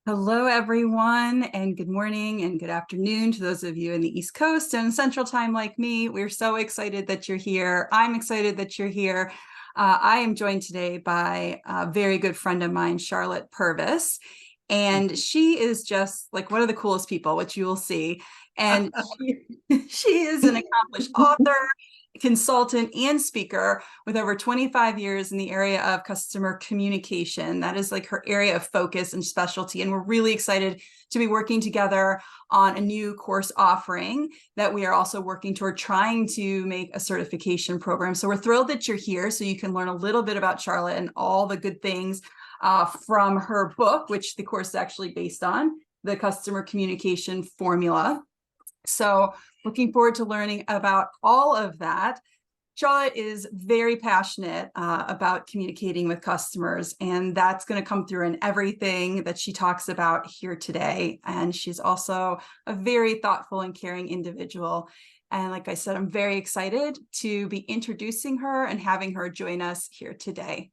Hello, everyone, and good morning and good afternoon to those of you in the East Coast and Central Time like me. We're so excited that you're here. I'm excited that you're here. I am joined today by a very good friend of mine, Charlotte Purvis, and she is just like one of the coolest people, which you will see. And she is an accomplished author, consultant, and speaker with over 25 years in the area of customer communication. That is like her area of focus and specialty. And we're really excited to be working together on a new course offering that we are also working toward trying to make a certification program. So we're thrilled that you're here so you can learn a little bit about Charlotte and all the good things from her book, which the course is actually based on, the Customer Communication Formula. So looking forward to learning about all of that. Charlotte is very passionate about communicating with customers, and that's going to come through in everything that she talks about here today. And she's also a very thoughtful and caring individual. And like I said, I'm very excited to be introducing her and having her join us here today.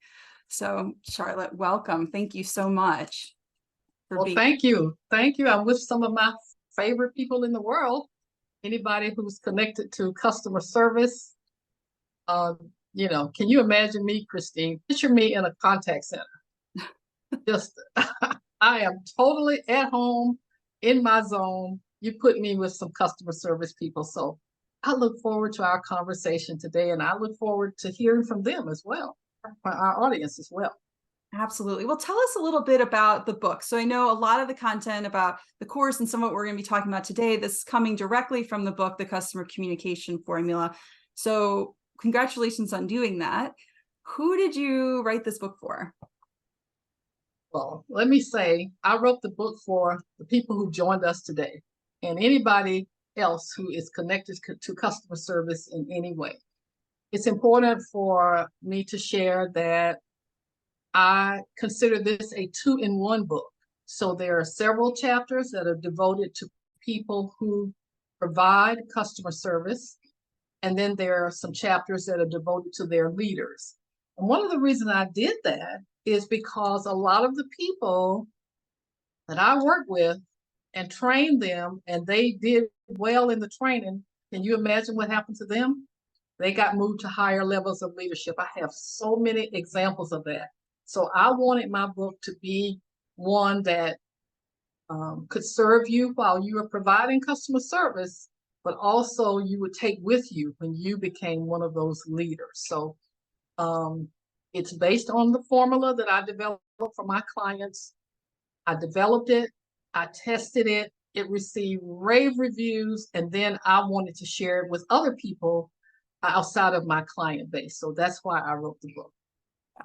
So Charlotte, welcome. Thank you so much for Well, being. thank you. Thank you. I'm with some of my favorite people in the world. Anybody who's connected to customer service. Can you imagine me, Christine? Picture me in a contact center. Just, I am totally at home in my zone. You put me with some customer service people. So I look forward to our conversation today, and I look forward to hearing from them as well, our audience as well. Absolutely. Well, tell us a little bit about the book. So I know a lot of the content about the course and some of what we're going to be talking about today, this is coming directly from the book, The Customer Communication Formula. So congratulations on doing that. Who did you write this book for? Well, let me say, I wrote the book for the people who joined us today and anybody else who is connected to customer service in any way. It's important for me to share that I consider this a two-in-one book. So there are several chapters that are devoted to people who provide customer service. And then there are some chapters that are devoted to their leaders. And one of the reasons I did that is because a lot of the people that I work with and trained them, and they did well in the training, can you imagine what happened to them? They got moved to higher levels of leadership. I have so many examples of that. So I wanted my book to be one that could serve you while you are providing customer service, but also you would take with you when you became one of those leaders. So it's based on the formula that I developed for my clients. I developed it, I tested it, it received rave reviews, and then I wanted to share it with other people outside of my client base. So that's why I wrote the book.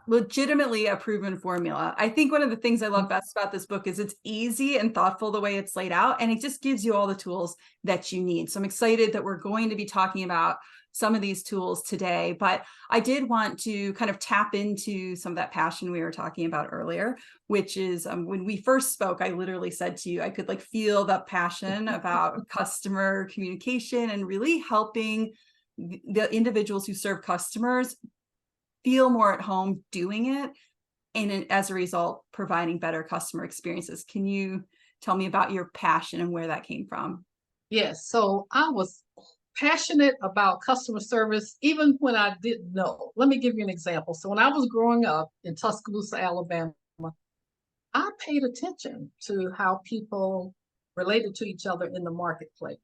Legitimately a proven formula. I think one of the things I love best about this book is it's easy and thoughtful the way it's laid out, and it just gives you all the tools that you need. So I'm excited that we're going to be talking about some of these tools today, but I did want to kind of tap into some of that passion we were talking about earlier, which is when we first spoke, I literally said to you, I could like feel the passion about customer communication and really helping the individuals who serve customers feel more at home doing it, and as a result, providing better customer experiences. Can you tell me about your passion and where that came from? Yes, so I was passionate about customer service even when I didn't know. Let me give you an example. So when I was growing up in Tuscaloosa, Alabama, I paid attention to how people related to each other in the marketplace.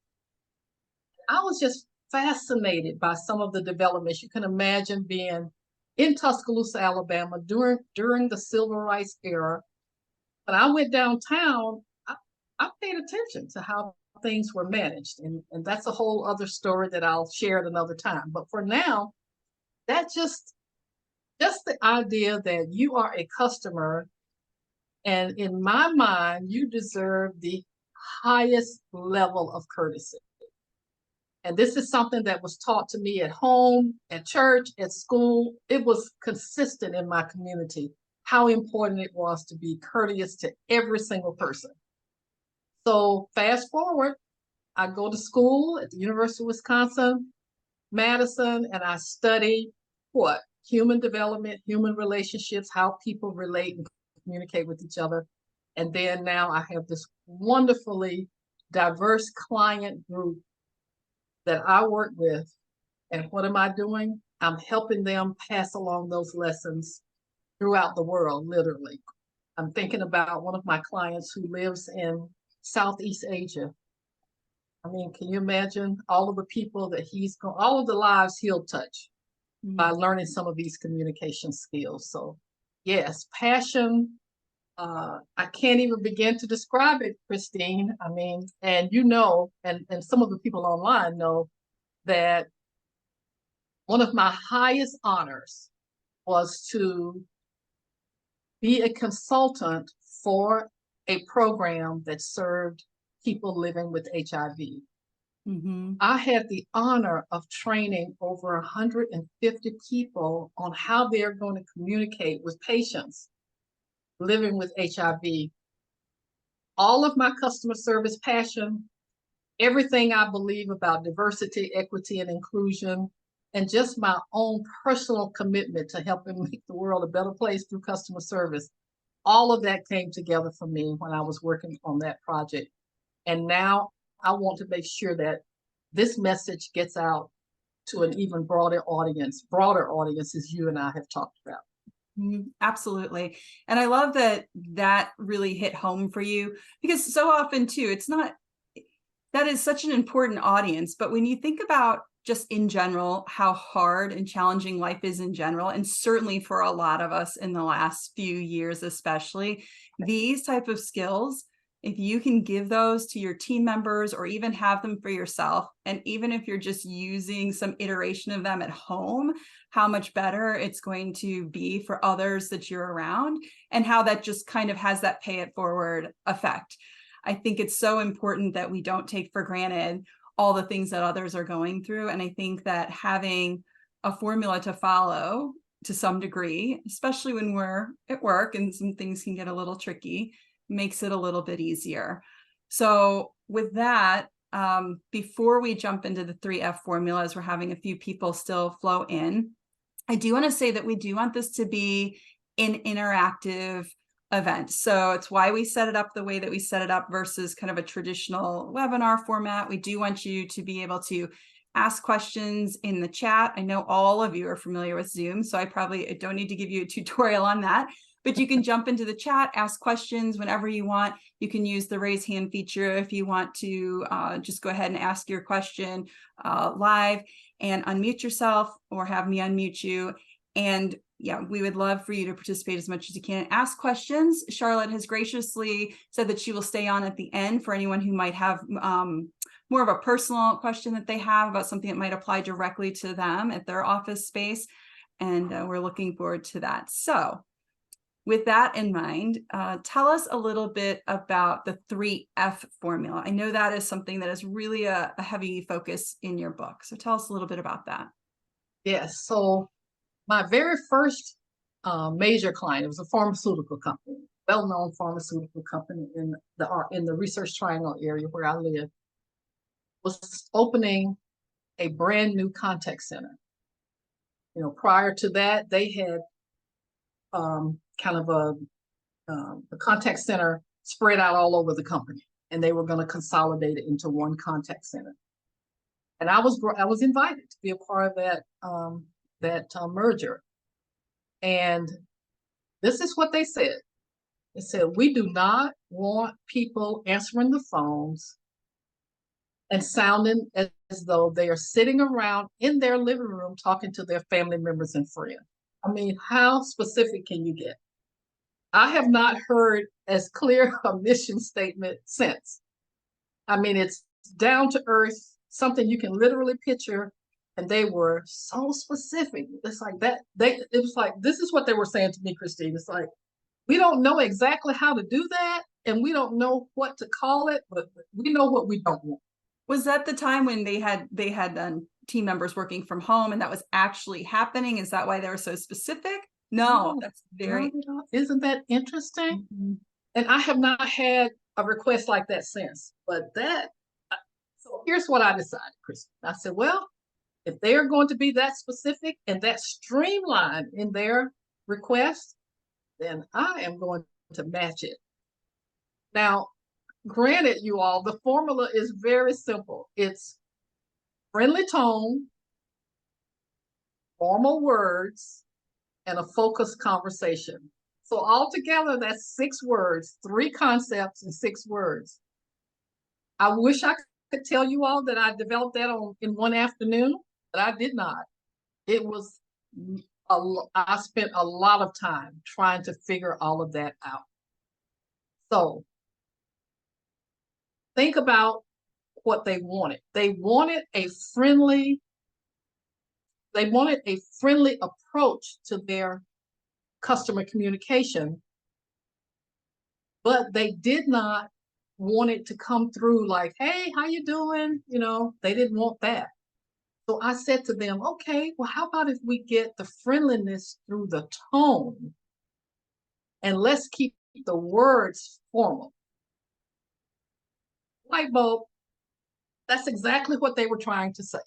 I was just fascinated by some of the developments. You can imagine being in Tuscaloosa, Alabama during the civil rights era. When I went downtown, I paid attention to how things were managed. And that's a whole other story that I'll share at another time. But for now, that just the idea that you are a customer, and in my mind, you deserve the highest level of courtesy. And this is something that was taught to me at home, at church, at school. It was consistent in my community how important it was to be courteous to every single person. So fast forward, I go to school at the University of Wisconsin, Madison, and I study what? Human development, human relationships, how people relate and communicate with each other. And then now I have this wonderfully diverse client group that I work with. And what am I doing? I'm helping them pass along those lessons throughout the world, literally. I'm thinking about one of my clients who lives in Southeast Asia. I mean, can you imagine all of the people that all of the lives he'll touch by learning some of these communication skills? So, yes, passion. I can't even begin to describe it, Christine. I mean, and and some of the people online know that one of my highest honors was to be a consultant for a program that served people living with HIV. Mm-hmm. I had the honor of training over 150 people on how they're going to communicate with patients living with HIV. All of my customer service passion, everything I believe about diversity, equity, and inclusion, and just my own personal commitment to helping make the world a better place through customer service. All of that came together for me when I was working on that project. And now I want to make sure that this message gets out to an even broader audience as you and I have talked about. Absolutely. And I love that that really hit home for you, because so often too, it's not, that is such an important audience. But when you think about just in general, how hard and challenging life is in general, and certainly for a lot of us in the last few years, especially, these type of skills, if you can give those to your team members or even have them for yourself, and even if you're just using some iteration of them at home, how much better it's going to be for others that you're around, and how that just kind of has that pay it forward effect. I think it's so important that we don't take for granted all the things that others are going through. And I think that having a formula to follow to some degree, especially when we're at work and some things can get a little tricky, makes it a little bit easier. So with that, before we jump into the 3F formulas, we're having a few people still flow in. I do want to say that we do want this to be an interactive event. So it's why we set it up the way that we set it up versus kind of a traditional webinar format. We do want you to be able to ask questions in the chat. I know all of you are familiar with Zoom, so I don't need to give you a tutorial on that, but you can jump into the chat, ask questions whenever you want. You can use the raise hand feature if you want to just go ahead and ask your question live and unmute yourself, or have me unmute you. And yeah, we would love for you to participate as much as you can. Ask questions. Charlotte has graciously said that she will stay on at the end for anyone who might have more of a personal question that they have about something that might apply directly to them at their office space. And we're looking forward to that. So with that in mind, tell us a little bit about the 3F formula. I know that is something that is really a heavy focus in your book. So tell us a little bit about that. Yes. So my very first major client, it was a pharmaceutical company, well-known pharmaceutical company in the Research Triangle area where I live, was opening a brand new contact center. You know, prior to that, they had kind of a contact center spread out all over the company, and they were going to consolidate it into one contact center. And I was invited to be a part of that merger. And this is what they said. They said, we do not want people answering the phones and sounding as though they are sitting around in their living room talking to their family members and friends. I mean, how specific can you get? I have not heard as clear a mission statement since. I mean, it's down to earth, something you can literally picture. And they were so specific. It's like that. It was like, this is what they were saying to me, Christine. It's like, we don't know exactly how to do that, and we don't know what to call it, but we know what we don't want. Was that the time when they had team members working from home and that was actually happening? Is that why they were so specific? No, that's very. Isn't that interesting? Mm-hmm. And I have not had a request like that since. But so here's what I decided, Chris. I said, well, if they are going to be that specific and that streamlined in their request, then I am going to match it. Now, granted, you all, the formula is very simple. It's friendly tone, formal words, and a focused conversation. So altogether, that's 6 words, 3 concepts and 6 words. I wish I could tell you all that I developed that in one afternoon, but I did not. It was, I spent a lot of time trying to figure all of that out. So think about what they wanted. They wanted a friendly approach to their customer communication, but they did not want it to come through like, hey, how you doing? They didn't want that. So I said to them, okay, well, how about if we get the friendliness through the tone, and let's keep the words formal. Light bulb. That's exactly what they were trying to say.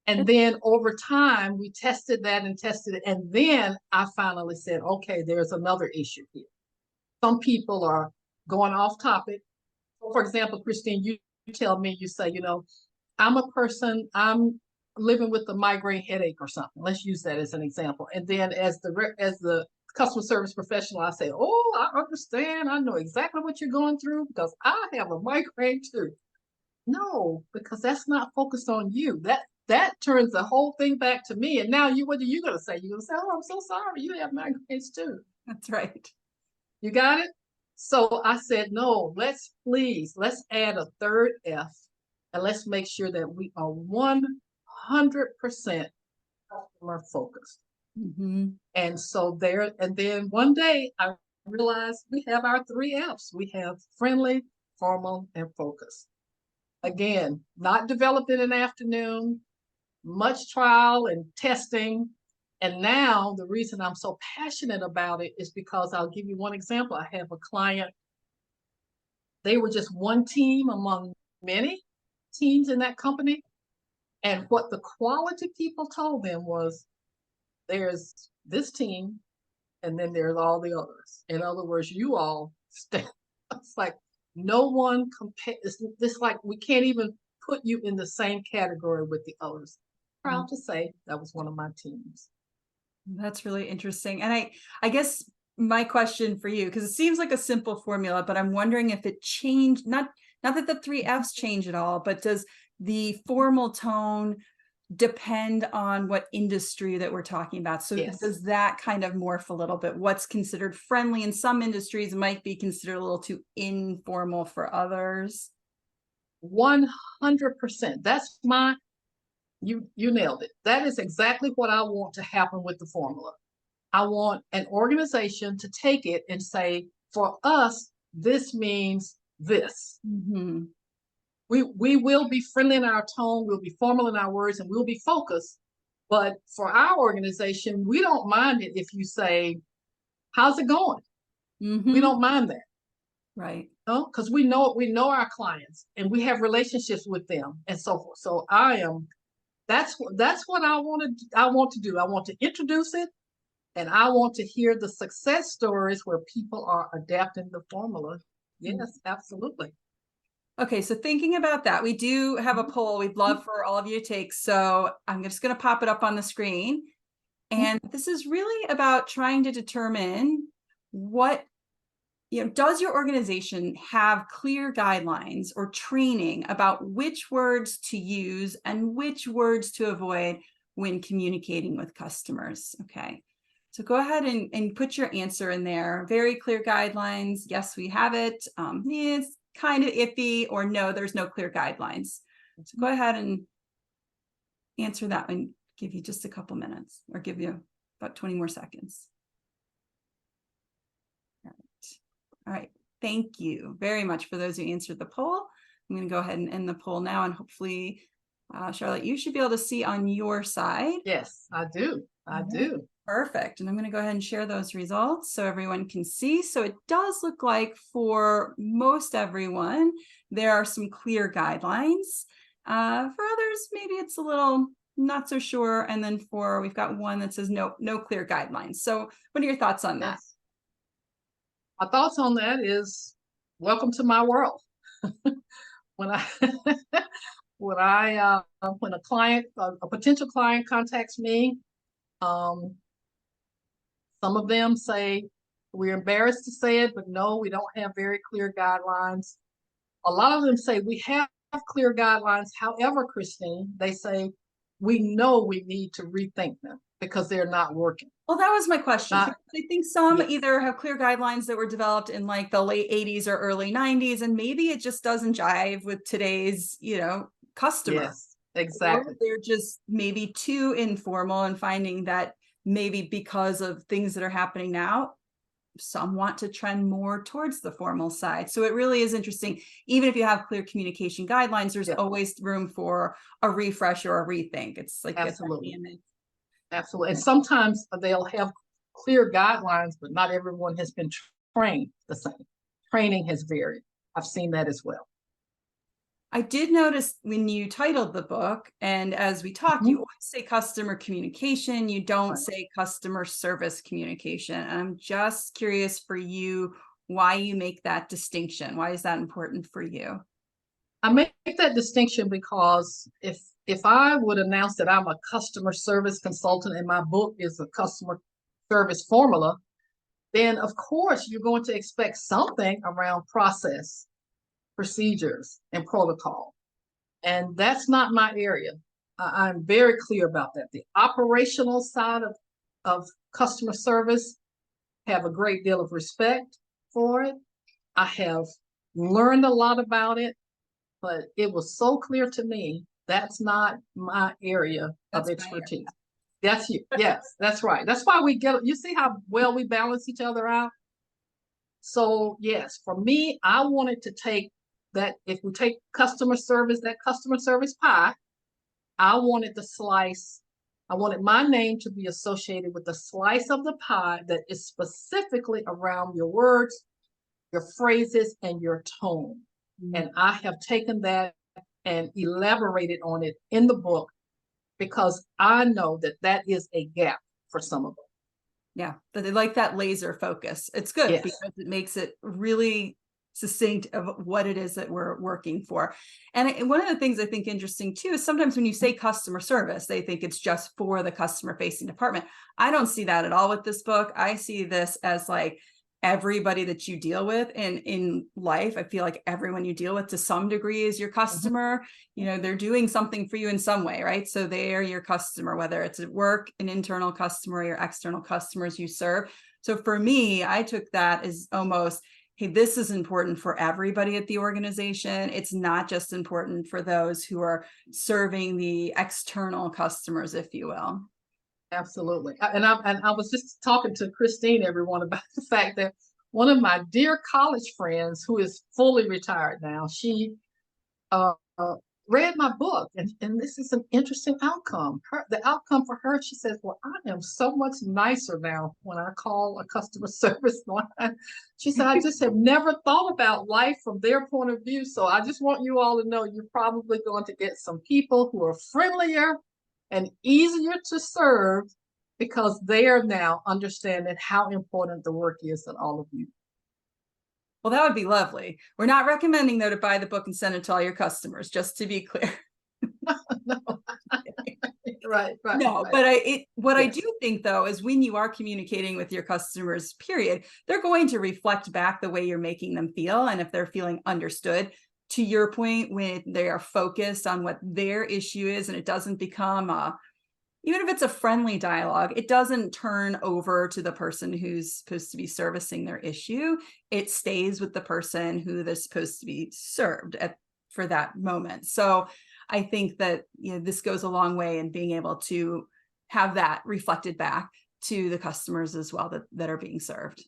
And then over time, we tested that and tested it. And then I finally said, okay, there's another issue here. Some people are going off topic. So for example, Christine, you tell me, you say, I'm living with a migraine headache or something. Let's use that as an example. And then as the customer service professional, I say, oh, I understand. I know exactly what you're going through because I have a migraine too. No, because that's not focused on you. That turns the whole thing back to me. And now what are you going to say? You're going to say, oh, I'm so sorry. You have migraines too. That's right. You got it? So I said, no, let's add a third F, and let's make sure that we are 100% customer focused. Mm-hmm. And then one day I realized we have our 3 Fs. We have friendly, formal, and focused. Again, not developed in an afternoon, much trial and testing. And now the reason I'm so passionate about it is because I'll give you one example. I have a client. They were just one team among many teams in that company. And what the quality people told them was, there's this team, and then there's all the others. In other words, you all stand. It's like no one compares. It's like we can't even put you in the same category with the others. Proud to say that was one of my teams. That's really interesting. And I guess my question for you, because it seems like a simple formula, but I'm wondering if it changed, not that the 3 Fs change at all, but does the formal tone depend on what industry that we're talking about? So Yes. Does that kind of morph a little bit? What's considered friendly in some industries might be considered a little too informal for others. 100%. That's you nailed it. That is exactly what I want to happen with the formula. I want an organization to take it and say, for us, this means this. Mm-hmm. We will be friendly in our tone, we'll be formal in our words, and we'll be focused. But for our organization, we don't mind it if you say, how's it going? Mm-hmm. We don't mind that. Right. Because we know our clients and we have relationships with them and so forth. So that's what I want to do. I want to introduce it, and I want to hear the success stories where people are adapting the formula. Yes, absolutely. Okay, so thinking about that, we do have a poll we'd love for all of you to take. So I'm just going to pop it up on the screen. And this is really about trying to determine what, does your organization have clear guidelines or training about which words to use and which words to avoid when communicating with customers? Okay, so go ahead and put your answer in there. Very clear guidelines. Yes, we have it. It's kind of iffy, or no, there's no clear guidelines. So go ahead and answer that and give you just a couple minutes, or give you about 20 more seconds. All right. Thank you very much for those who answered the poll. I'm going to go ahead and end the poll now, and hopefully, Charlotte, you should be able to see on your side. Yes, I do. I do. Perfect. And I'm going to go ahead and share those results so everyone can see. So it does look like for most everyone, there are some clear guidelines. For others, maybe it's a little not so sure. And then we've got one that says no clear guidelines. So what are your thoughts on that? My thoughts on that is welcome to my world. When I when a client, a potential client contacts me, um, some of them say, we're embarrassed to say it, but no, we don't have very clear guidelines. A lot of them say we have clear guidelines. However, Christine, they say we know we need to rethink them because they're not working. Well, that was my question. Not, I think some yes, either have clear guidelines that were developed in like the late 80s or early 90s, and maybe it just doesn't jive with today's, customer. yes, Or exactly. they're just maybe too informal and finding that maybe because of things that are happening now, some want to trend more towards the formal side. So it really is interesting. Even if you have clear communication guidelines, there's Yeah, always room for a refresh or a rethink. It's like a absolutely. dynamic. Absolutely. And sometimes they'll have clear guidelines, but not everyone has been trained the same. Training has varied. I've seen that as well. I did notice when you titled the book, and as we talked, you Mhm. always say customer communication, you don't Right. say customer service communication. And I'm just curious for you why you make that distinction. Why is that important for you? I make that distinction because if I would announce that I'm a customer service consultant and my book is a customer service formula, then of course you're going to expect something around process, procedures, and protocol. And that's not my area. I'm very clear about that. The operational side of customer service, have a great deal of respect for it. I have learned a lot about it, but it was so clear to me that's not my area of That's my area. expertise. That's you. Yes, that's right. That's why we get, you see how well we balance each other out? So yes, for me, I wanted to take that, if we take customer service, that customer service pie, I wanted the slice, I wanted my name to be associated with the slice of the pie that is specifically around your words, your phrases, and your tone. Mm. And I have taken that and elaborated on it in the book because I know that that is a gap for some of them. Yeah, but they like that laser focus. It's good Yes. because it makes it really succinct of what it is that we're working for. And one of the things I think interesting too is sometimes when you say customer service, they think it's just for the customer facing department. I don't see that at all with this book. I see this as like everybody that you deal with, and in life I feel like everyone you deal with to some degree is your customer. They're doing something for you in some way, right? So they are your customer, whether it's at work, an internal customer, or your external customers you serve. So for me, I took that as almost, hey, this is important for everybody at the organization. It's not just important for those who are serving the external customers, if you will. Absolutely. And I was just talking to Christine, everyone, about the fact that one of my dear college friends who is fully retired now, she uh, read my book, and this is an interesting outcome. The outcome for her, she says, well, I am so much nicer now when I call a customer service line. She said, I just have never thought about life from their point of view. So I just want you all to know you're probably going to get some people who are friendlier and easier to serve because they are now understanding how important the work is that all of you. Well, that would be lovely. We're not recommending, though, to buy the book and send it to all your customers, just to be clear. No. Right, right, No, right. but what I Yes. do think, though, is when you are communicating with your customers, period, they're going to reflect back the way you're making them feel. And if they're feeling understood, to your point, when they are focused on what their issue is, and it doesn't become even if it's a friendly dialogue, it doesn't turn over to the person who's supposed to be servicing their issue. It stays with the person who they're supposed to be served for that moment. So I think that this goes a long way in being able to have that reflected back to the customers as well that are being served.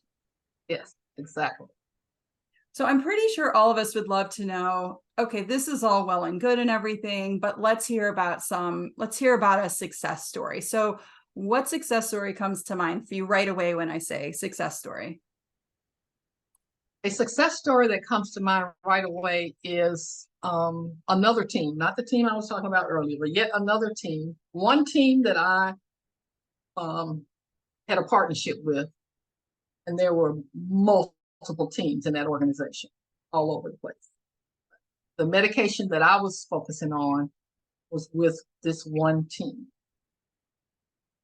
Yes, exactly. So I'm pretty sure all of us would love to know, okay, this is all well and good and everything, but let's hear about a success story. So what success story comes to mind for you right away when I say success story? A success story that comes to mind right away is another team, not the team I was talking about earlier, but yet another team. One team that I um, had a partnership with, and there were multiple. multiple teams in that organization all over the place. The medication that I was focusing on was with this one team.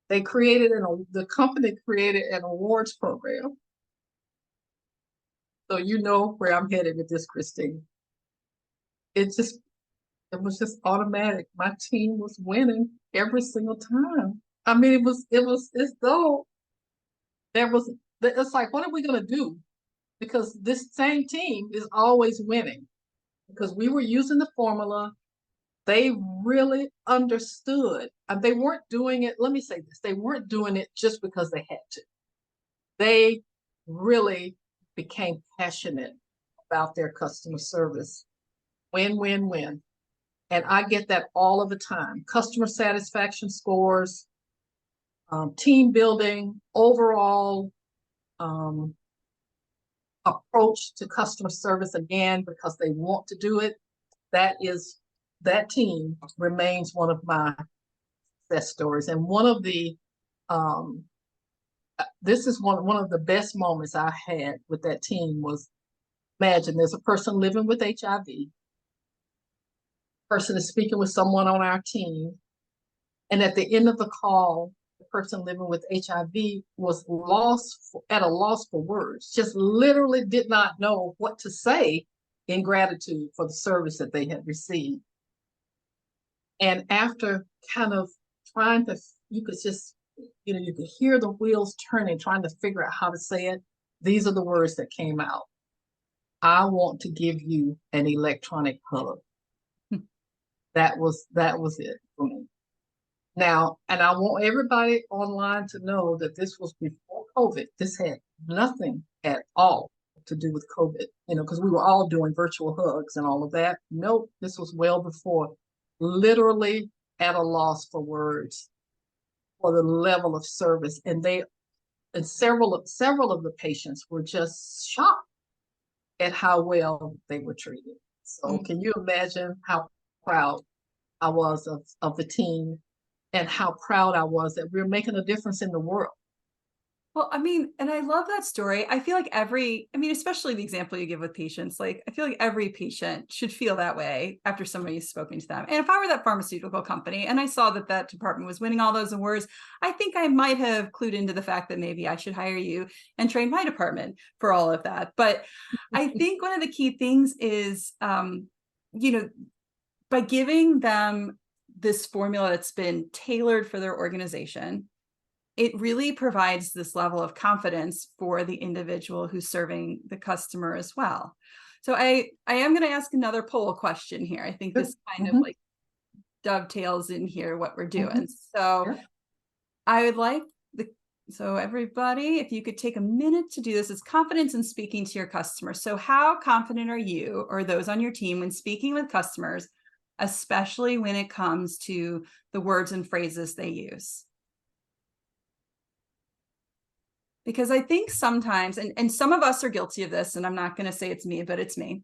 They created the company created an awards program. So you know where I'm headed with this, Christine. It was just automatic. My team was winning every single time. I mean, it was as though it's like, what are we gonna do? Because this same team is always winning. Because we were using the formula. They really understood. And they weren't doing it, let me say this, they weren't doing it just because they had to. They really became passionate about their customer service. Win, win, win. And I get that all of the time. Customer satisfaction scores, team building, overall approach to customer service, again, because they want to do it. That team remains one of my success stories. And one of the this is one of the best moments I had with that team was, imagine there's a person living with HIV. Person is speaking with someone on our team, and at the end of the call, the person living with HIV was at a loss for words, just literally did not know what to say in gratitude for the service that they had received. And after kind of trying to, you could just, you could hear the wheels turning, trying to figure out how to say it. These are the words that came out. I want to give you an electronic hug. That was it for me. Now, and I want everybody online to know that this was before COVID. This had nothing at all to do with COVID, because we were all doing virtual hugs and all of that. Nope, this was well before. Literally at a loss for words for the level of service. And several of the patients were just shocked at how well they were treated. So can you imagine how proud I was of the team, and how proud I was that we were making a difference in the world? Well, I mean, and I love that story. I feel like especially the example you give with patients, like I feel like every patient should feel that way after somebody's spoken to them. And if I were that pharmaceutical company and I saw that department was winning all those awards, I think I might have clued into the fact that maybe I should hire you and train my department for all of that. But I think one of the key things is, by giving them this formula that's been tailored for their organization, it really provides this level of confidence for the individual who's serving the customer as well. So I am going to ask another poll question here. I think this kind of like dovetails in here what we're doing. So I would like so everybody, if you could take a minute to do this, is confidence in speaking to your customers. So how confident are you or those on your team when speaking with customers, especially when it comes to the words and phrases they use? Because I think sometimes, and some of us are guilty of this, and I'm not going to say it's me, but it's me.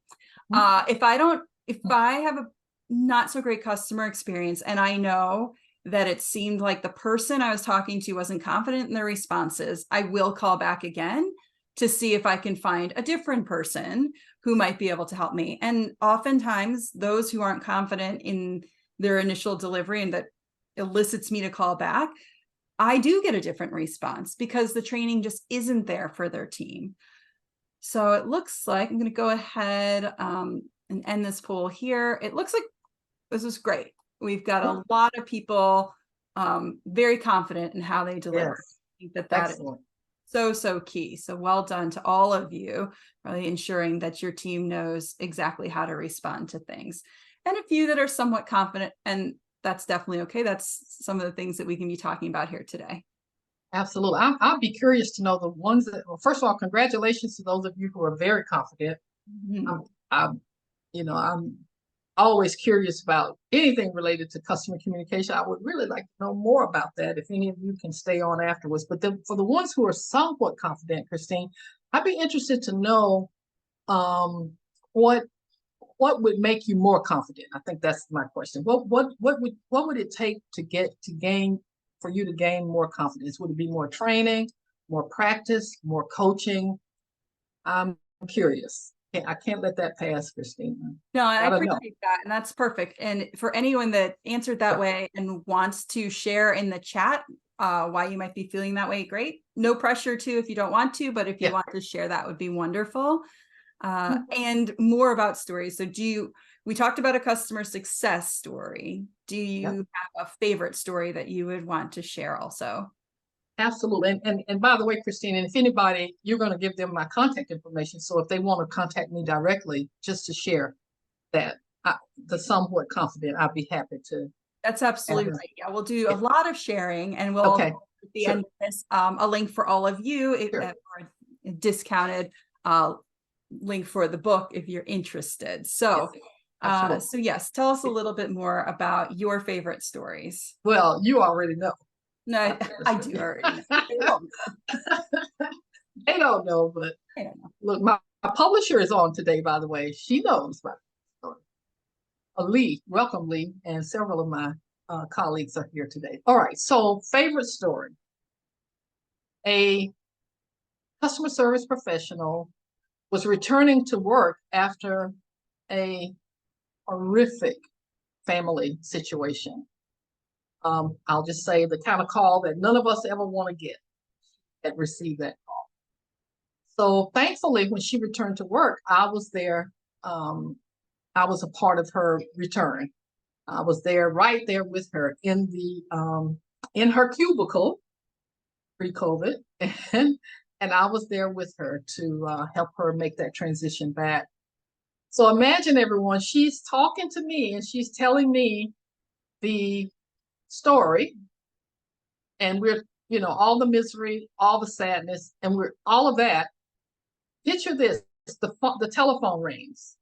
If I have a not so great customer experience and I know that it seemed like the person I was talking to wasn't confident in their responses, I will call back again to see if I can find a different person who might be able to help me. And oftentimes those who aren't confident in their initial delivery and that elicits me to call back, I do get a different response because the training just isn't there for their team. So it looks like I'm going to go ahead and end this poll here. It looks like this is great. We've got a lot of people very confident in how they deliver. I think that is so key. So well done to all of you, really ensuring that your team knows exactly how to respond to things. And a few that are somewhat confident, and that's definitely okay. That's some of the things that we can be talking about here today. Absolutely. I'll be curious to know the ones that, well, first of all, congratulations to those of you who are very confident. I'm always curious about anything related to customer communication. I would really like to know more about that if any of you can stay on afterwards. But for the ones who are somewhat confident, Christine, I'd be interested to know what would make you more confident? I think that's my question. What would it take for you to gain more confidence? Would it be more training, more practice, more coaching? I'm curious. I can't let that pass, Christina. No, I Gotta know. appreciate that, and that's perfect. And for anyone that answered that Yeah. way and wants to share in the chat why you might be feeling that way, great. No pressure to if you don't want to, but if you Yeah. want to share, that would be wonderful. And more about stories. So we talked about a customer success story. Do Yeah. you have a favorite story that you would want to share also? Absolutely. And by the way, Christine, and if anybody, you're going to give them my contact information. So if they want to contact me directly, just to share that, the somewhat confident, I'd be happy to. That's absolutely right. Yeah, we'll do a lot of sharing, and we'll Okay. at the Sure. end of this a link for all of you Sure. or a discounted link for the book if you're interested. So, Yes. so yes, tell us a little bit more about your favorite stories. Well, you already know. No, I do already know. They don't know, but I don't know. look, my publisher is on today, by the way. She knows my story. Lee, welcome, Lee, and several of my colleagues are here today. All right, so favorite story. A customer service professional was returning to work after a horrific family situation. I'll just say the kind of call that none of us ever want to get that received that call. So thankfully, when she returned to work, I was there. I was a part of her return. I was there, right there with her in her cubicle pre-COVID, and I was there with her to help her make that transition back. So imagine everyone, she's talking to me and she's telling me the story, and we're, all the misery, all the sadness, and we're all of that. Picture this: the telephone rings.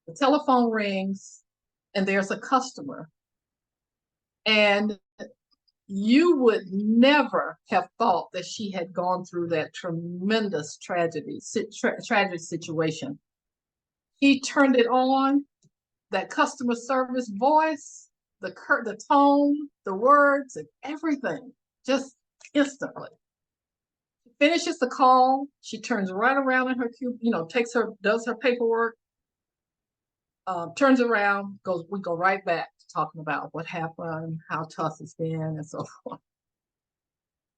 The telephone rings, and there's a customer, and you would never have thought that she had gone through that tremendous tragic situation. He turned it on, that customer service voice, the tone, the words, and everything, just instantly. She finishes the call. She turns right around in her cube, does her paperwork, turns around, we go right back to talking about what happened, how tough it's been, and so forth.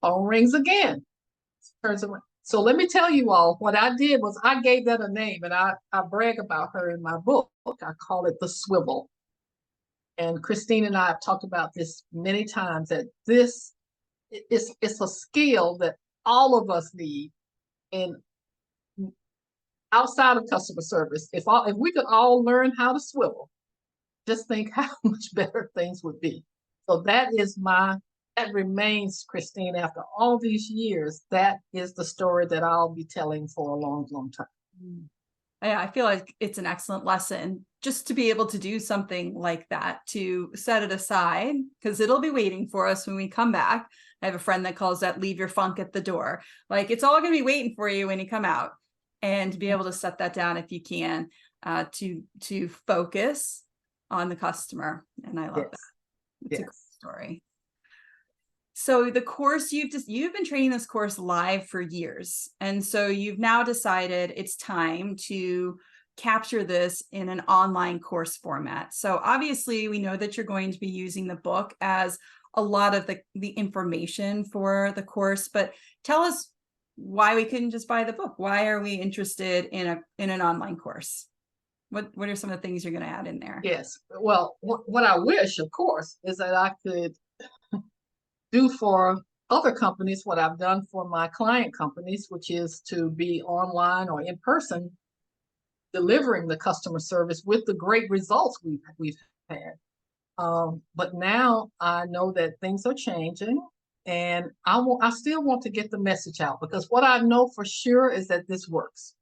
Phone rings again. Turns around. So let me tell you all, what I did was I gave that a name, and I brag about her in my book. I call it the swivel. And Christine and I have talked about this many times, that this it's a skill that all of us need. And outside of customer service, if we could all learn how to swivel, just think how much better things would be. So that remains, Christine, after all these years, that is the story that I'll be telling for a long, long time. I feel like it's an excellent lesson just to be able to do something like that, to set it aside, because it'll be waiting for us when we come back. I have a friend that calls that leave your funk at the door. Like, it's all going to be waiting for you when you come out, and to be able to set that down if you can, to focus on the customer. And I love that. It's a great story. So the course you've been training this course live for years. And so you've now decided it's time to capture this in an online course format. So obviously we know that you're going to be using the book as a lot of the information for the course, but tell us why we couldn't just buy the book. Why are we interested in an online course? What are some of the things you're going to add in there? Yes. Well, what I wish, of course, is that I could do for other companies what I've done for my client companies, which is to be online or in person, delivering the customer service with the great results we've had. But now I know that things are changing, and I still want to get the message out, because what I know for sure is that this works.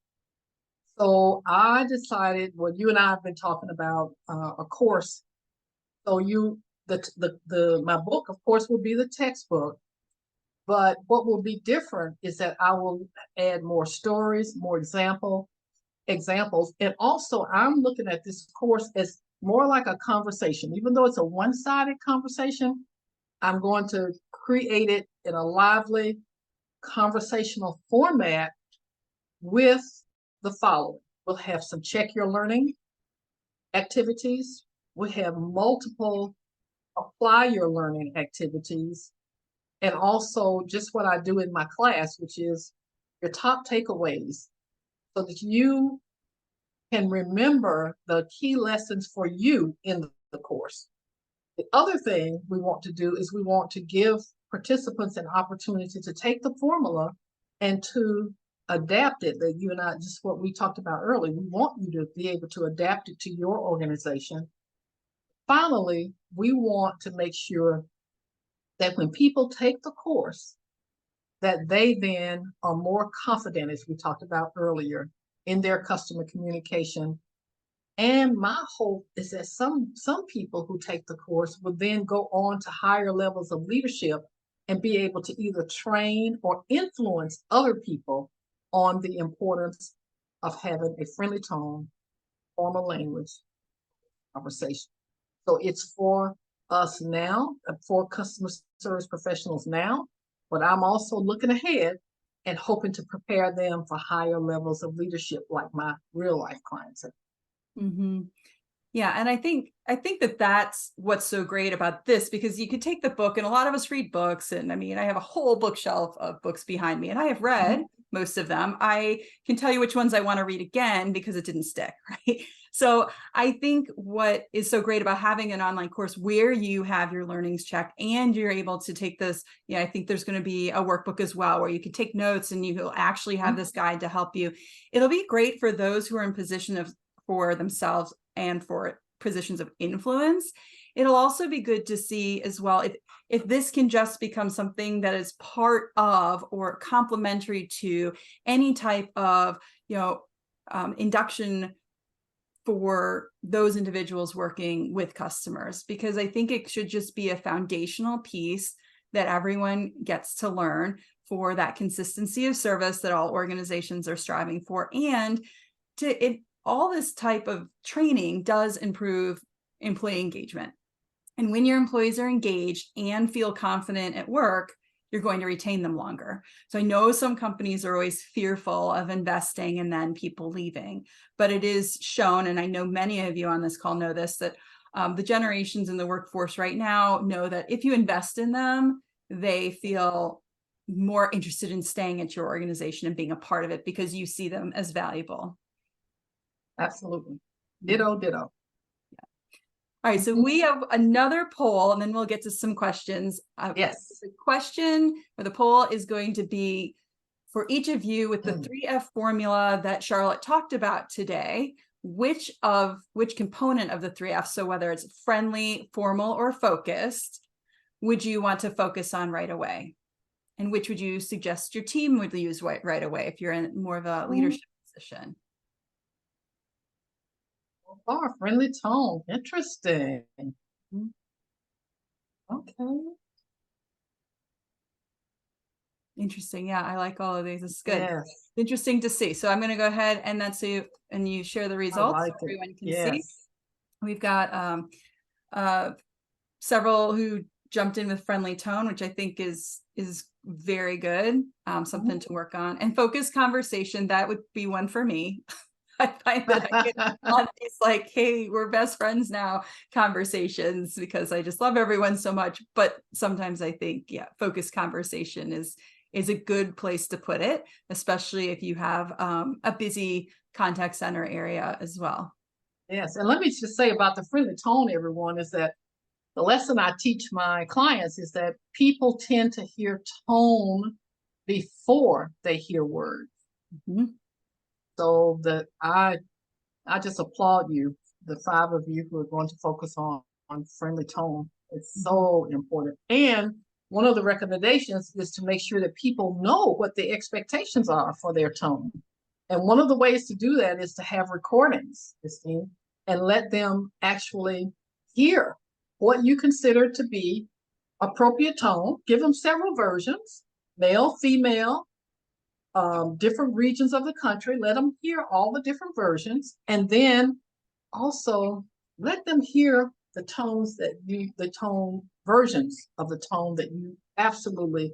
So I decided, well, you and I have been talking about a course. So my book, of course, will be the textbook. But what will be different is that I will add more stories, more examples. And also, I'm looking at this course as more like a conversation. Even though it's a one-sided conversation, I'm going to create it in a lively conversational format with the following. We'll have some check your learning activities. We have multiple apply your learning activities, and also just what I do in my class, which is your top takeaways, so that you can remember the key lessons for you in the course. The other thing we want to do is we want to give participants an opportunity to take the formula and to adapt it, that you and I, just what we talked about earlier, we want you to be able to adapt it to your organization. Finally, we want to make sure that when people take the course, that they then are more confident, as we talked about earlier, in their customer communication. And my hope is that some people who take the course will then go on to higher levels of leadership and be able to either train or influence other people on the importance of having a friendly tone, formal language, conversation. So it's for us now, for customer service professionals now, but I'm also looking ahead and hoping to prepare them for higher levels of leadership like my real life clients have. Mm-hmm. Yeah, and I think that that's what's so great about this, because you could take the book, and a lot of us read books, and I mean, I have a whole bookshelf of books behind me, and I have read most of them. I can tell you which ones I want to read again because it didn't stick, right? So I think what is so great about having an online course where you have your learnings checked and you're able to take this, I think there's going to be a workbook as well where you can take notes and you will actually have this guide to help you. It'll be great for those who are in position for themselves and for positions of influence. It'll also be good to see as well if this can just become something that is part of or complementary to any type of induction for those individuals working with customers, because I think it should just be a foundational piece that everyone gets to learn for that consistency of service that all organizations are striving for. And all this type of training does improve employee engagement. And when your employees are engaged and feel confident at work, you're going to retain them longer. So I know some companies are always fearful of investing and then people leaving, but it is shown, and I know many of you on this call know this, that the generations in the workforce right now know that if you invest in them, they feel more interested in staying at your organization and being a part of it because you see them as valuable. Absolutely. Ditto, ditto. All right, so we have another poll, and then we'll get to some questions. Yes. The question or the poll is going to be for each of you with the 3F formula that Charlotte talked about today. Which component of the 3F, so whether it's friendly, formal, or focused, would you want to focus on right away? And which would you suggest your team would use right away if you're in more of a leadership position? Oh, friendly tone. Interesting. Okay. Interesting. Yeah, I like all of these. It's good. Yes. Interesting to see. So I'm going to go ahead and you share the results so everyone can see. We've got several who jumped in with friendly tone, which I think is very good. Something to work on. And focused conversation, that would be one for me. I find that I get on these like, hey, we're best friends now conversations because I just love everyone so much. But sometimes I think, focused conversation is a good place to put it, especially if you have a busy contact center area as well. Yes. And let me just say about the friendly tone, everyone, is that the lesson I teach my clients is that people tend to hear tone before they hear words. So that I just applaud you, the 5 of you who are going to focus on friendly tone. It's so important. And one of the recommendations is to make sure that people know what the expectations are for their tone. And one of the ways to do that is to have recordings, Christine, and let them actually hear what you consider to be appropriate tone. Give them several versions, male, female, different regions of the country. Let them hear all the different versions, and then also let them hear the tone versions of the tone that you absolutely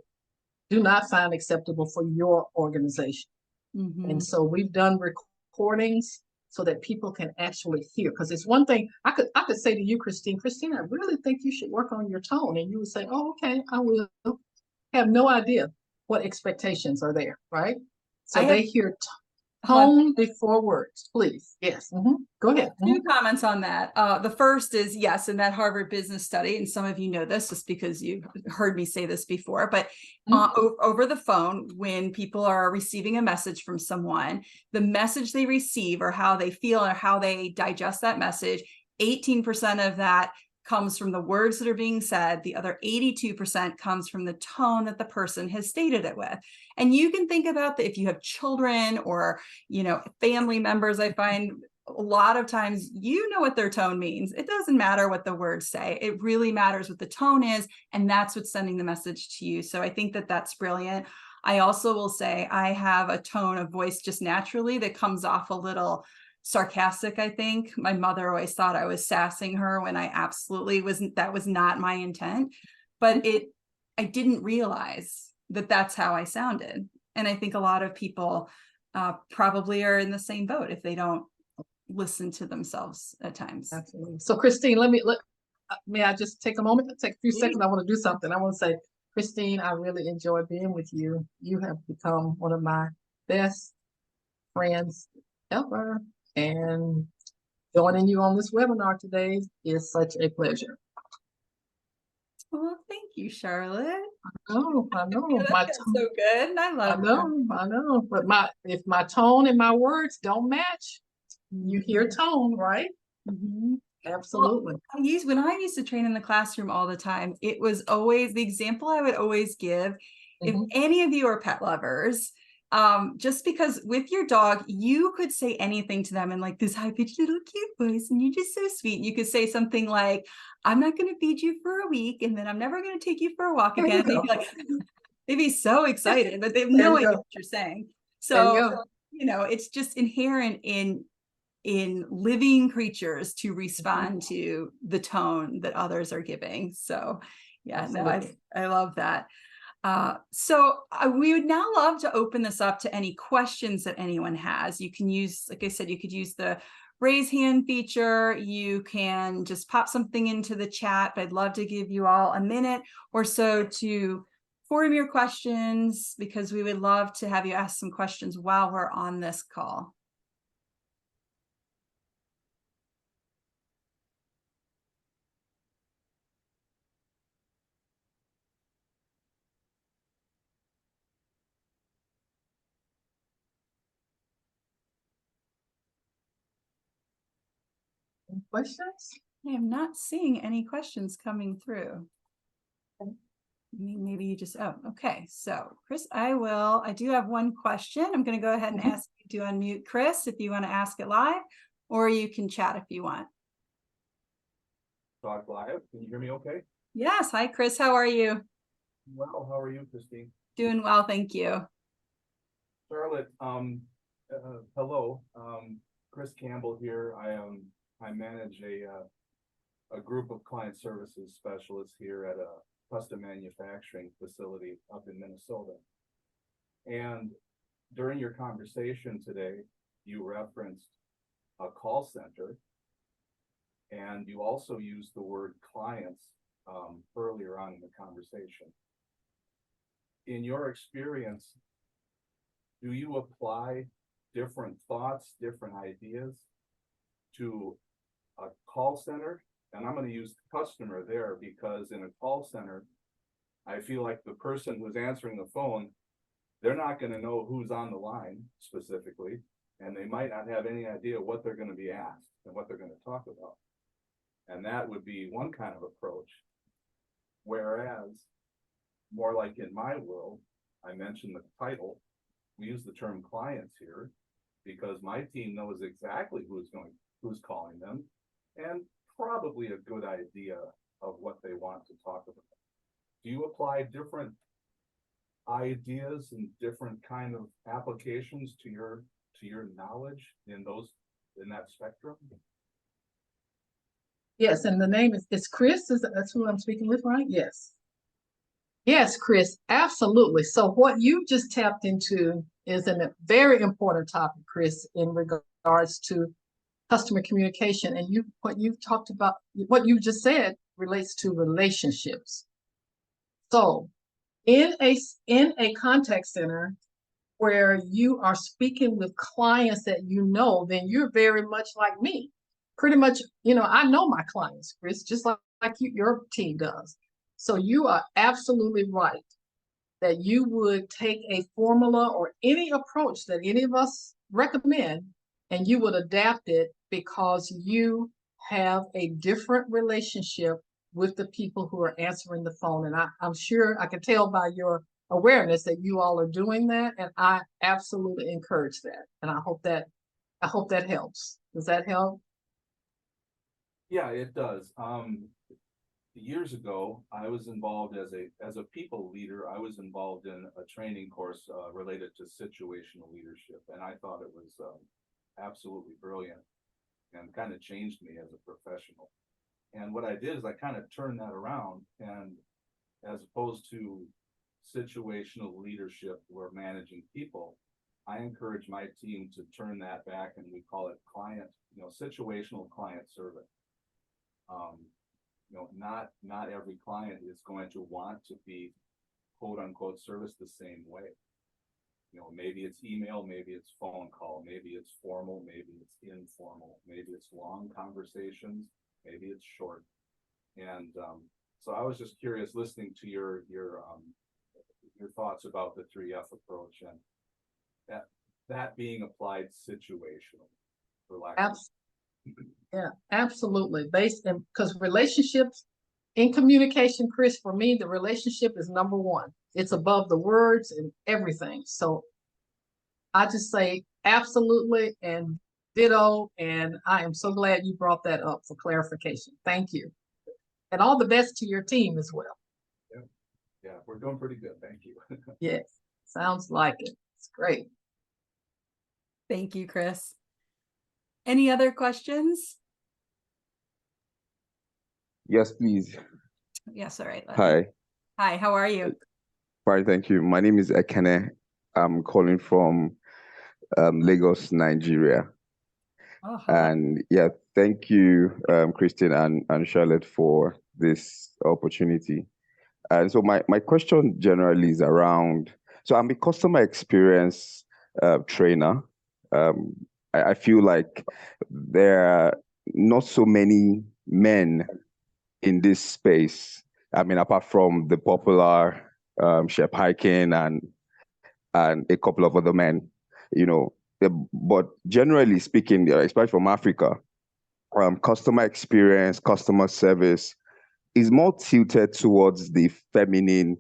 do not find acceptable for your organization. And so we've done recordings so that people can actually hear. Because it's one thing I could say to you, Christine, I really think you should work on your tone. And you would say, oh, okay, I will. Have no idea what expectations are there, right? So I have they hear one tone before words, please. Yes. Go ahead. two comments on that. The first is yes, in that Harvard Business Study, and some of you know this just because you've heard me say this before, but over the phone, when people are receiving a message from someone, the message they receive or how they feel or how they digest that message, 18% of that comes from the words that are being said. The other 82% comes from the tone that the person has stated it with. And you can think about that if you have children or, family members. I find a lot of times you know what their tone means. It doesn't matter what the words say. It really matters what the tone is, and that's what's sending the message to you. So I think that that's brilliant. I also will say I have a tone of voice just naturally that comes off a little sarcastic. I think my mother always thought I was sassing her when I absolutely wasn't. That was not my intent, but I didn't realize that that's how I sounded. And I think a lot of people probably are in the same boat if they don't listen to themselves at times. Absolutely. So Christine, may I just take a moment, take a few seconds? I want to do something. I want to say, Christine, I really enjoy being with you. You have become one of my best friends ever. And joining you on this webinar today is such a pleasure. Well, thank you, Charlotte. Oh, I know. Yeah, that feels so good. And I love I know. But if my tone and my words don't match, you hear tone, right? Absolutely. Well, when I used to train in the classroom all the time, it was always the example I would always give. If any of you are pet lovers, just because with your dog, you could say anything to them in like this high-pitched little cute voice, and you're just so sweet. And you could say something like, I'm not going to feed you for a week, and then I'm never going to take you for a walk again. They'd be so excited, but they have no idea what you're saying. So, it's just inherent in living creatures to respond to the tone that others are giving. So yeah, absolutely. No, I love that. So we would now love to open this up to any questions that anyone has. You can use, like I said, you could use the raise hand feature. You can just pop something into the chat, but I'd love to give you all a minute or so to form your questions, because we would love to have you ask some questions while we're on this call. Questions? I am not seeing any questions coming through. Maybe you just, okay. So Chris, I do have one question. I'm going to go ahead and ask you to unmute Chris if you want to ask it live, or you can chat if you want. Talk live. Can you hear me okay? Yes. Hi, Chris. How are you? Well, how are you, Christine? Doing well, thank you. Charlotte, hello. Chris Campbell here. I manage a group of client services specialists here at a custom manufacturing facility up in Minnesota. And during your conversation today, you referenced a call center, and you also used the word clients earlier on in the conversation. In your experience, do you apply different thoughts, different ideas to a call center? And I'm going to use customer there, because in a call center, I feel like the person who's answering the phone, they're not going to know who's on the line specifically, and they might not have any idea what they're going to be asked and what they're going to talk about. And that would be one kind of approach. Whereas, more like in my world, I mentioned the title, we use the term clients here because my team knows exactly who's calling them, and probably a good idea of what they want to talk about. Do you apply different ideas and different kind of applications to your knowledge in that spectrum? Yes, and the name is Chris. That's who I'm speaking with, right? Yes. Yes, Chris, absolutely. So what you just tapped into is a very important topic, Chris, in regards to customer communication. And what you've talked about, what you just said relates to relationships. So in a contact center where you are speaking with clients that you know, then you're very much like me. Pretty much, I know my clients, Chris, just like your team does. So you are absolutely right that you would take a formula or any approach that any of us recommend, and you would adapt it because you have a different relationship with the people who are answering the phone. And I'm sure I can tell by your awareness that you all are doing that. And I absolutely encourage that. And I hope that helps. Does that help? Yeah, it does. Years ago, I was involved as a people leader. I was involved in a training course related to situational leadership, and I thought it was absolutely brilliant and kind of changed me as a professional. And what I did is I kind of turned that around, and as opposed to situational leadership or managing people, I encourage my team to turn that back, and we call it situational client service. Not every client is going to want to be quote unquote serviced the same way. Maybe it's email, maybe it's phone call, maybe it's formal, maybe it's informal, maybe it's long conversations, maybe it's short. And so I was just curious, listening to your thoughts about the 3F approach, and that being applied situationally, for lack of. Yeah, absolutely. Because relationships in communication, Chris, for me, the relationship is number one. It's above the words and everything. So I just say absolutely and ditto. And I am so glad you brought that up for clarification. Thank you. And all the best to your team as well. Yeah, we're doing pretty good. Thank you. Yes, sounds like it. It's great. Thank you, Chris. Any other questions? Yes, please. Yes, all right. Hi. Hi, how are you? Fine, thank you. My name is Ekene. I'm calling from Lagos, Nigeria. Oh, hello. And yeah, thank you, Christine and Charlotte, for this opportunity. And so my question generally is around, so I'm a customer experience trainer. I feel like there are not so many men in this space. I mean, apart from the popular Shep Hiking and a couple of other men, but generally speaking, especially from Africa, customer experience, customer service is more tilted towards the feminine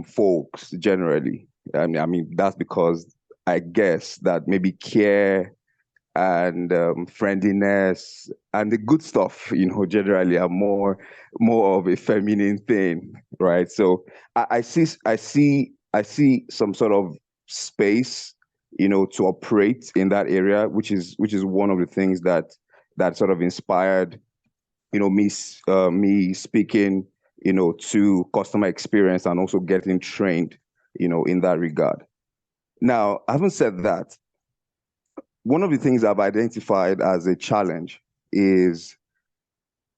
folks generally. I mean that's because I guess that maybe care and friendliness and the good stuff, generally are more of a feminine thing, right? So I see some sort of space, to operate in that area, which is one of the things that sort of inspired, me speaking, to customer experience and also getting trained, in that regard. Now, having said that, one of the things I've identified as a challenge is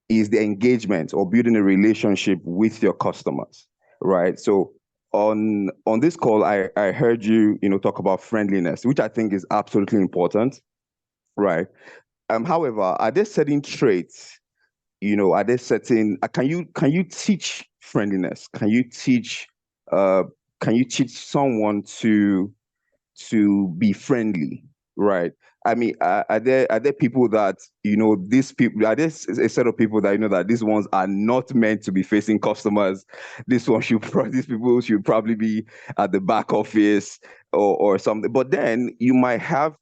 the engagement or building a relationship with your customers, right? So on this call, I heard you, talk about friendliness, which I think is absolutely important, right? However, are there certain traits, are there certain, can you teach friendliness? Can you teach someone to be friendly, right? I mean, are there people that, these people, are there a set of people that that these ones are not meant to be facing customers? These people should probably be at the back office or something. But then you might have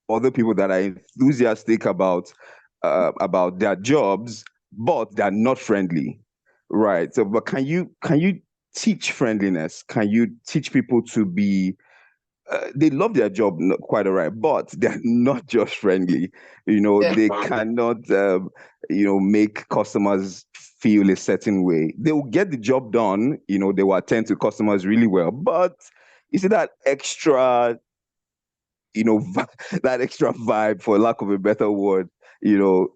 other people that are enthusiastic about their jobs, but they're not friendly, right? So, but can you teach friendliness? Can you teach people to be they love their job quite all right, but they're not just friendly. Yeah. They cannot, make customers feel a certain way. They will get the job done. They will attend to customers really well, but you see that extra, that extra vibe, for lack of a better word, to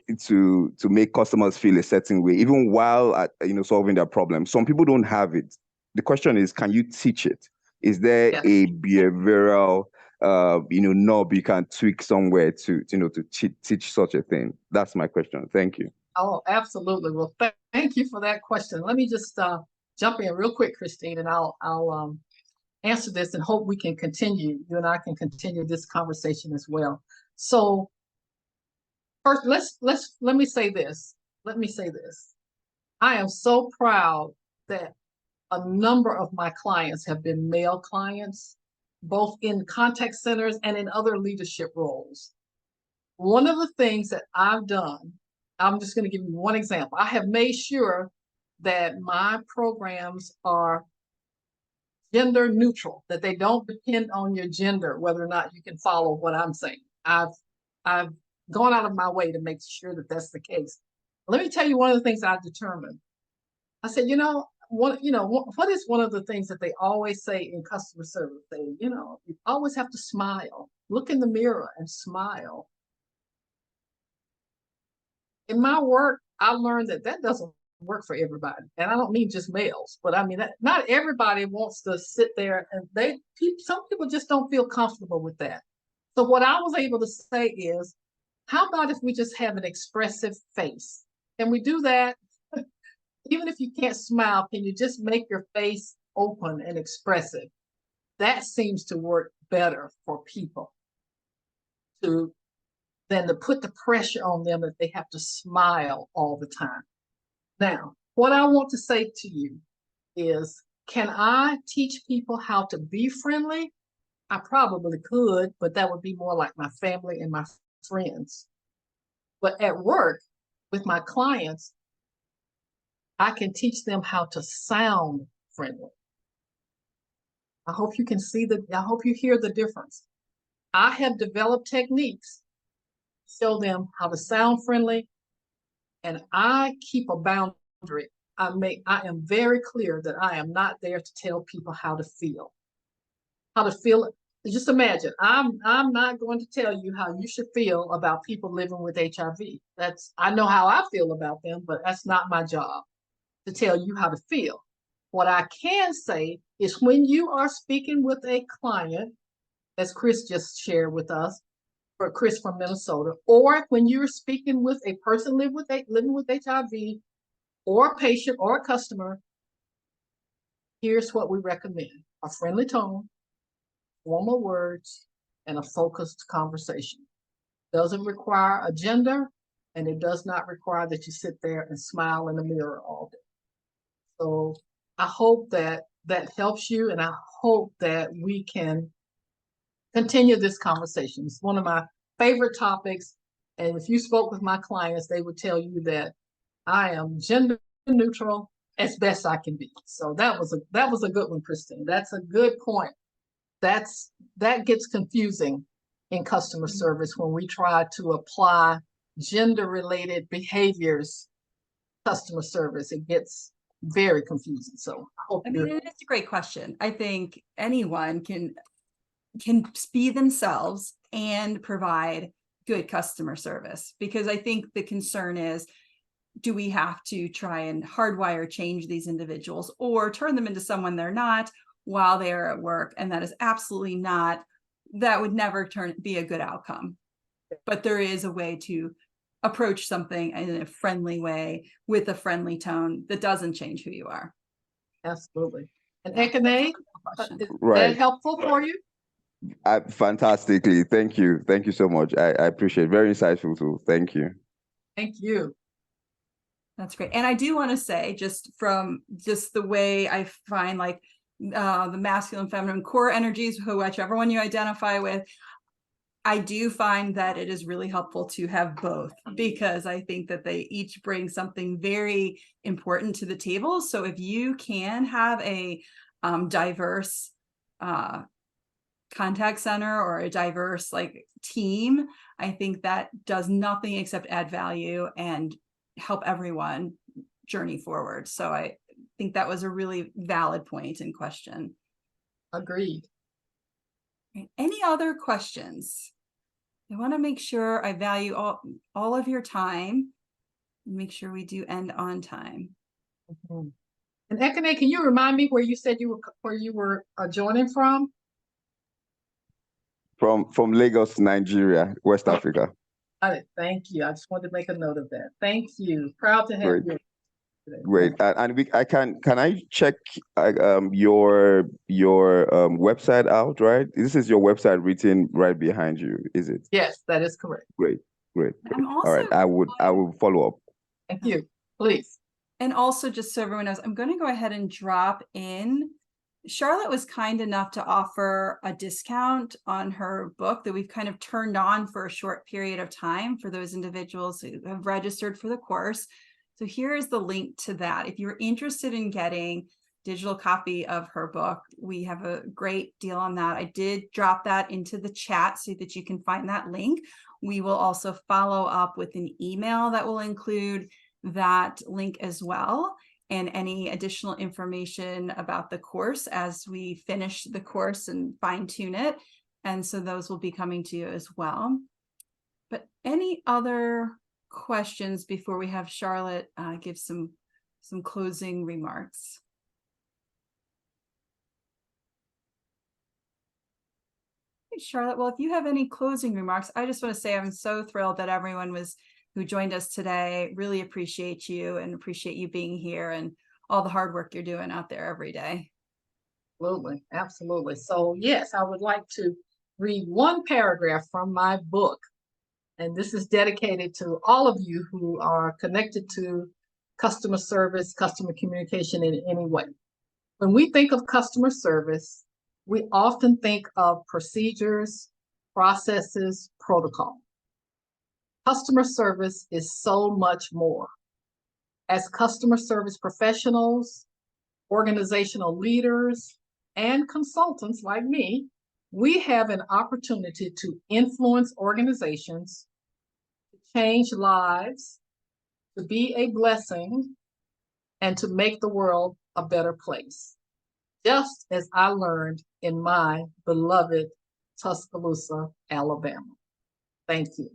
make customers feel a certain way, even while solving their problem. Some people don't have it. The question is, can you teach it? Is there Yes. a behavioral, knob you can tweak somewhere to teach such a thing? That's my question. Thank you. Oh, absolutely. Well, thank you for that question. Let me just jump in real quick, Christine, and I'll answer this and hope we can continue. You and I can continue this conversation as well. So first, let me say this. Let me say this. I am so proud that a number of my clients have been male clients, both in contact centers and in other leadership roles. One of the things that I've done, I'm just going to give you one example. I have made sure that my programs are gender neutral, that they don't depend on your gender, whether or not you can follow what I'm saying. I've gone out of my way to make sure that that's the case. Let me tell you one of the things I determined. I said, what is one of the things that they always say in customer service? You always have to smile. Look in the mirror and smile. In my work, I learned that doesn't work for everybody. And I don't mean just males, but I mean, not everybody wants to sit there, and some people just don't feel comfortable with that. So what I was able to say is, how about if we just have an expressive face? Can we do that? Even if you can't smile, can you just make your face open and expressive? That seems to work better for people than to put the pressure on them that they have to smile all the time. Now, what I want to say to you is, can I teach people how to be friendly? I probably could, but that would be more like my family and my friends. But at work with my clients, I can teach them how to sound friendly. I hope you can I hope you hear the difference. I have developed techniques to show them how to sound friendly, and I keep a boundary. I am very clear that I am not there to tell people how to feel. How to feel. Just imagine, I'm not going to tell you how you should feel about people living with HIV. I know how I feel about them, but that's not my job to tell you how to feel. What I can say is, when you are speaking with a client, as Chris just shared with us, or Chris from Minnesota, or when you're speaking with a person living with HIV, or a patient or a customer, here's what we recommend: a friendly tone, formal words, and a focused conversation. Doesn't require a gender, and it does not require that you sit there and smile in the mirror all day. So I hope that helps you, and I hope that we can continue this conversation. It's one of my favorite topics, and if you spoke with my clients, they would tell you that I am gender neutral as best I can be. So that was a good one, Christine. That's a good point. That gets confusing in customer service when we try to apply gender-related behaviors customer service. It gets very confusing. So I mean, it's a great question. I think anyone can be themselves and provide good customer service, because I think the concern is, do we have to try and hardwire change these individuals or turn them into someone they're not while they are at work? And that is absolutely not, that would never be a good outcome. But there is a way to approach something in a friendly way with a friendly tone that doesn't change who you are. Absolutely. And Ekene, is Right. that helpful for you? Fantastically. Thank you. Thank you so much. I appreciate it. Very insightful too. Thank you. Thank you. That's great. And I do want to say, just the way I find, like, the masculine, feminine core energies, whichever one you identify with, I do find that it is really helpful to have both, because I think that they each bring something very important to the table. So if you can have a diverse contact center or a diverse team, I think that does nothing except add value and help everyone journey forward. So I think that was a really valid point and question. Agreed. Right. Any other questions? I want to make sure I value all of your time. Make sure we do end on time. Mhm. And Ekene, can you remind me where you said where you were joining from? From Lagos, Nigeria, West Africa. Got it. Thank you. I just wanted to make a note of that. Thank you. Proud to have Great. you today. Great. And I can I check your website out, right? This is your website written right behind you, is it? Yes, that is correct. Great. I'm All right. also I will follow up. Thank you. Please. And also, just so everyone knows, I'm going to go ahead and drop in. Charlotte was kind enough to offer a discount on her book that we've kind of turned on for a short period of time for those individuals who have registered for the course. So here is the link to that. If you're interested in getting digital copy of her book, we have a great deal on that. I did drop that into the chat so that you can find that link. We will also follow up with an email that will include that link as well, and any additional information about the course as we finish the course and fine tune it. And so those will be coming to you as well. But any other questions before we have Charlotte give some closing remarks? Charlotte, well, if you have any closing remarks, I just want to say I'm so thrilled that everyone who joined us today. Really appreciate you and appreciate you being here and all the hard work you're doing out there every day. Absolutely. Absolutely. So yes, I would like to read one paragraph from my book. And this is dedicated to all of you who are connected to customer service, customer communication in any way. When we think of customer service, we often think of procedures, processes, protocol. Customer service is so much more. As customer service professionals, organizational leaders, and consultants like me, we have an opportunity to influence organizations, to change lives, to be a blessing, and to make the world a better place, just as I learned in my beloved Tuscaloosa, Alabama. Thank you.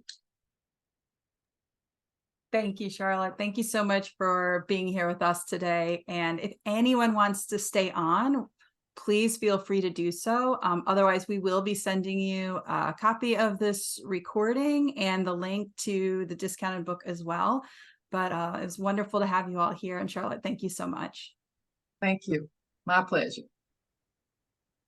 Thank you, Charlotte. Thank you so much for being here with us today. And if anyone wants to stay on, please feel free to do so. Otherwise, we will be sending you a copy of this recording and the link to the discounted book as well. But it was wonderful to have you all here. And Charlotte, thank you so much. Thank you. My pleasure.